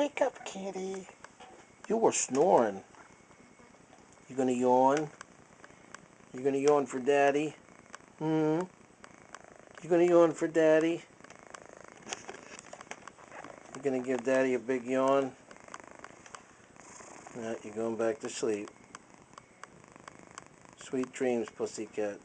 Wake up, kitty. You were snoring. You gonna yawn? You gonna yawn for Daddy? You gonna yawn for Daddy? You gonna give Daddy a big yawn? No, you're going back to sleep. Sweet dreams, pussycat.